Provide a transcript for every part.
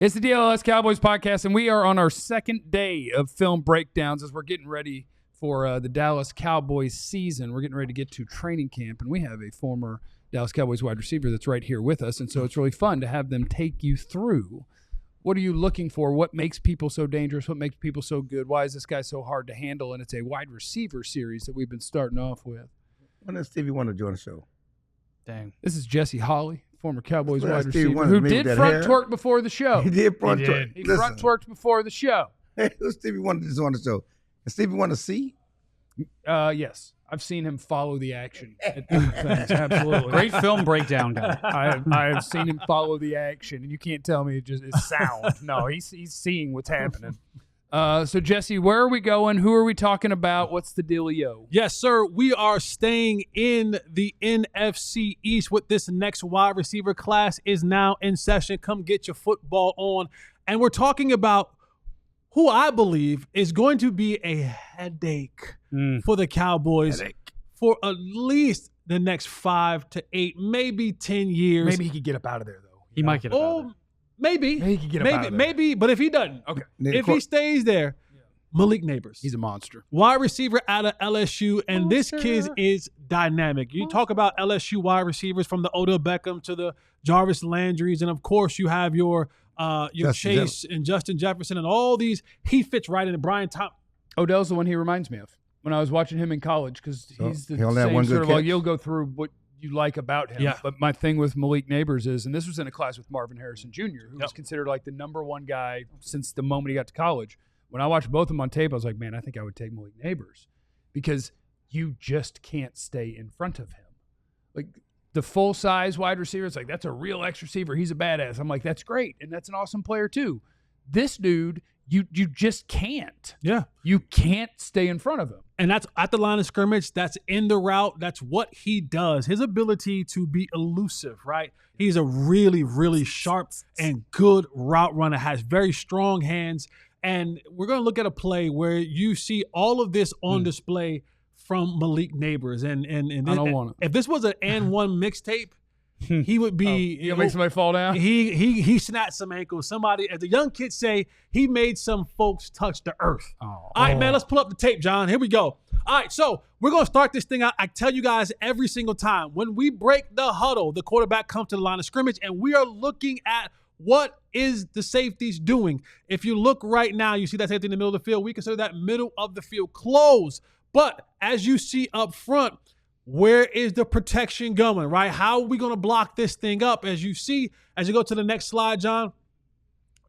It's the DLLS Cowboys Podcast, and we are on our second day of film breakdowns as we're getting ready for the Dallas Cowboys season. We're getting ready to get to training camp, and we have a former Dallas Cowboys wide receiver that's right here with us, and so it's really fun to have them take you through what are you looking for, what makes people so dangerous, what makes people so good, why is this guy so hard to handle, and it's a wide receiver series that we've been starting off with. When does Stevie want to join the show? Dang. This is Jesse Holley, former Cowboys wide Stevie receiver, who did front twerk before the show. He did front twerk. He front twerked before the show. Hey, Stevie wanted to join the show. And Stevie want to see? Yes. I've seen him follow the action at things, absolutely. Great film breakdown guy. I have seen him follow the action, and you can't tell me it's sound. No, he's seeing what's happening. So, Jesse, where are we going? Who are we talking about? What's the dealio? Yes, sir. We are staying in the NFC East with this next wide receiver class is now in session. Come get your football on. And we're talking about who I believe is going to be a headache for the Cowboys for at least the next 5 to 8, maybe 10 years. Maybe he could get up out of there, though. He might get up out of there. Maybe he could get up out of there. Maybe, but if he doesn't, okay. If he stays there, Malik Nabers. He's a monster. Wide receiver out of LSU, and this kid is dynamic. You talk about LSU wide receivers from the Odell Beckham to the Jarvis Landrys, and of course you have your Chase and Justin Jefferson and all these. He fits right in. Brian Thompson. Odell's the one he reminds me of when I was watching him in college because he's the only had same one sort good of catch. like you'll go through what you like about him. Yeah. But my thing with Malik Nabers is, and this was in a class with Marvin Harrison Jr., who was considered like the number one guy since the moment he got to college. When I watched both of them on tape, I was like, man, I think I would take Malik Nabers because you just can't stay in front of him. Like the full-size wide receiver, it's like, that's a real X receiver. He's a badass. I'm like, that's great, and that's an awesome player too. This dude, you just can't. Yeah. You can't stay in front of him. And that's at the line of scrimmage. That's in the route. That's what he does. His ability to be elusive, right? He's a really, really sharp and good route runner, has very strong hands. And we're going to look at a play where you see all of this on display from Malik Nabers. And I don't want it. If this was an and one mixtape, he would be. You gonna make somebody fall down? He snapped some ankles. Somebody, as the young kids say, he made some folks touch the earth. All right, man, let's pull up the tape, John. Here we go. All right, so we're going to start this thing out. I tell you guys every single time, when we break the huddle, the quarterback comes to the line of scrimmage, and we are looking at what is the safeties doing. If you look right now, you see that safety in the middle of the field. We consider that middle of the field closed. But as you see up front, where is the protection going, right? How are we going to block this thing up? As you see, as you go to the next slide, John,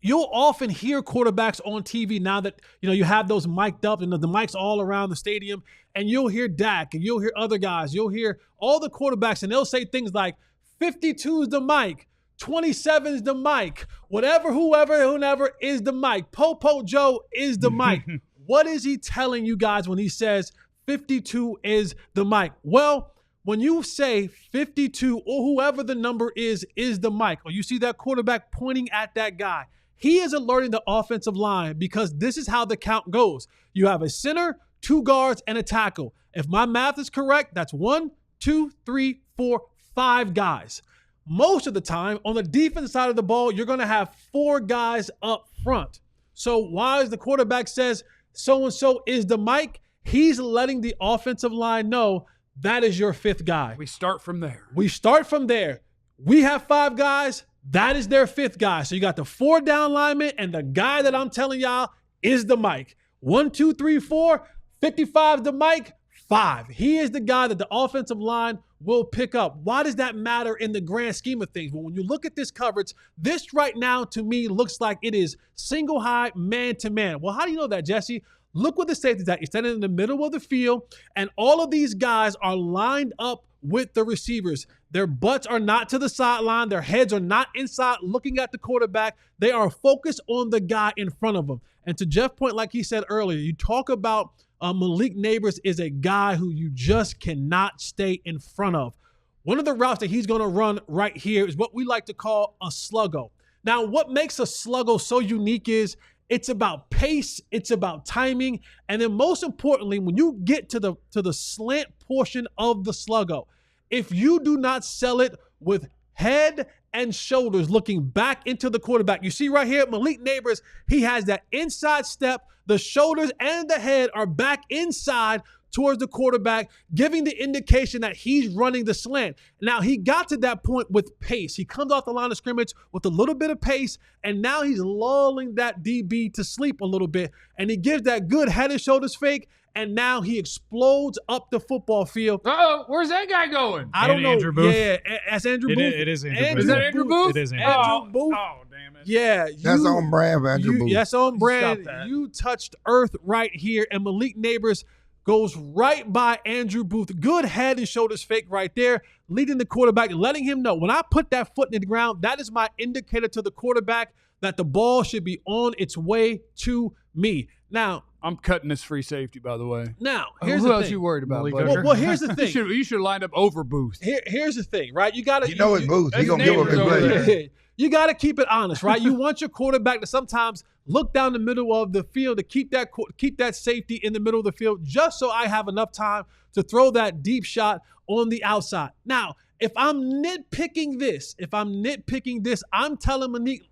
you'll often hear quarterbacks on TV now that, you have those mic'd up and the mics all around the stadium, and you'll hear Dak and you'll hear other guys. You'll hear all the quarterbacks, and they'll say things like 52 is the mic, 27 is the mic, whoever is the mic. Popo Joe is the mic. What is he telling you guys when he says 52 is the mic? Well, when you say 52 or whoever the number is the mic, or you see that quarterback pointing at that guy, he is alerting the offensive line because this is how the count goes. You have a center, 2 guards, and a tackle. If my math is correct, that's 1, 2, 3, 4, 5 guys. Most of the time, on the defense side of the ball, you're going to have 4 guys up front. So while the quarterback says so-and-so is the mic, he's letting the offensive line know that is your 5th guy. We start from there. We have 5 guys. That is their 5th guy. So you got the 4 down linemen, and the guy that I'm telling y'all is the mic. 1, 2, 3, 4, 55 the mic, 5. He is the guy that the offensive line will pick up. Why does that matter in the grand scheme of things? Well, when you look at this coverage, this right now to me looks like it is single high, man-to-man. Well, how do you know that, Jesse? Look what the safety's at. He's standing in the middle of the field, and all of these guys are lined up with the receivers. Their butts are not to the sideline. Their heads are not inside looking at the quarterback. They are focused on the guy in front of them. And to Jeff's point, like he said earlier, you talk about Malik Nabers is a guy who you just cannot stay in front of. One of the routes that he's going to run right here is what we like to call a sluggo. Now, what makes a sluggo so unique is it's about pace, it's about timing, and then most importantly, when you get to the slant portion of the sluggo, if you do not sell it with head and shoulders looking back into the quarterback. You see right here, Malik Nabers, he has that inside step. The shoulders and the head are back inside towards the quarterback, giving the indication that he's running the slant. Now, he got to that point with pace. He comes off the line of scrimmage with a little bit of pace, and now he's lulling that DB to sleep a little bit, and he gives that good head and shoulders fake, and now he explodes up the football field. Uh-oh, where's that guy going? I don't know. Andrew Booth. Yeah, that's Andrew Booth. It is Andrew Booth. Is that Andrew Booth? It is Andrew Booth. Oh, damn it. Yeah. That's on brand for Andrew Booth. That's on brand. Stop that. You touched earth right here, and Malik Nabers goes right by Andrew Booth. Good head and shoulders fake right there, leading the quarterback, letting him know, when I put that foot in the ground, that is my indicator to the quarterback that the ball should be on its way to me. Now, I'm cutting this free safety, by the way. Now, here's Who the else thing. you worried about, Malik buddy? Nabers. Well, here's the thing. You should have lined up over Booth. Here's the thing, right? You got to. You know it's Booth. He that's gonna give him his Nabers over play. there. You got to keep it honest, right? You want your quarterback to sometimes look down the middle of the field to keep that safety in the middle of the field, just so I have enough time to throw that deep shot on the outside. Now, if I'm nitpicking this, I'm telling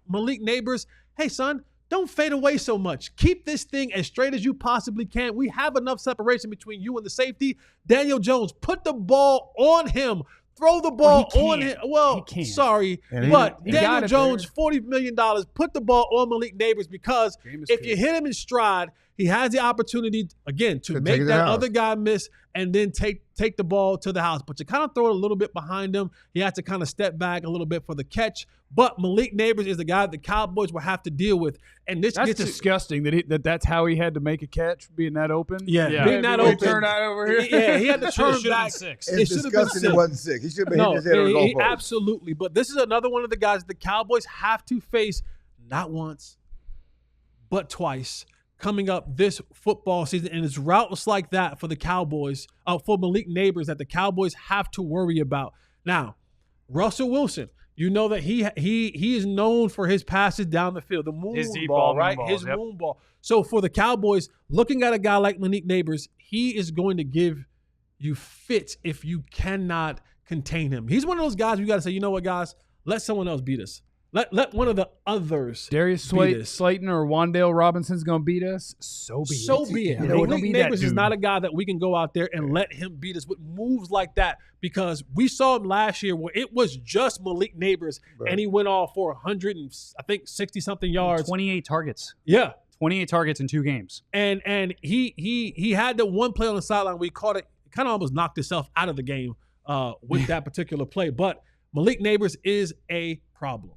Malik Nabers, hey, son, don't fade away so much. Keep this thing as straight as you possibly can. We have enough separation between you and the safety. Daniel Jones, put the ball on him. Throw the ball on him. Well, sorry, but Daniel Jones, $40 million, put the ball on Malik Nabers, because if you hit him in stride, he has the opportunity, again, to make that other guy miss and then take the ball to the house. But you kind of throw it a little bit behind him. He has to kind of step back a little bit for the catch. But Malik Nabers is the guy the Cowboys will have to deal with. And that's disgusting that's how he had to make a catch, being that open. Yeah. Being that open. Turn out over here. Yeah, he had to turn back. It's disgusting it wasn't 6. He should have been hitting his head on the goalpost. Absolutely. But this is another one of the guys the Cowboys have to face not once, but twice coming up this football season. And it's routes like that for the Cowboys, for Malik Nabers, that the Cowboys have to worry about. Now, Russell Wilson, you know that he is known for his passes down the field, the moon ball, right? His moon ball. So for the Cowboys, looking at a guy like Malik Nabers, he is going to give you fits if you cannot contain him. He's one of those guys you got to say, you know what, guys, let someone else beat us. Let one of the others Darius Slayton or Wan'Dale Robinson's going to beat us. So be it. Malik Nabers is not a guy that we can go out there and let him beat us with moves like that, because we saw him last year where it was just Malik Nabers, and he went off for 60-something yards. 28 targets. Yeah. 28 targets in 2 games. And he had the one play on the sideline where he caught it, kind of almost knocked himself out of the game with that particular play. But Malik Nabers is a problem.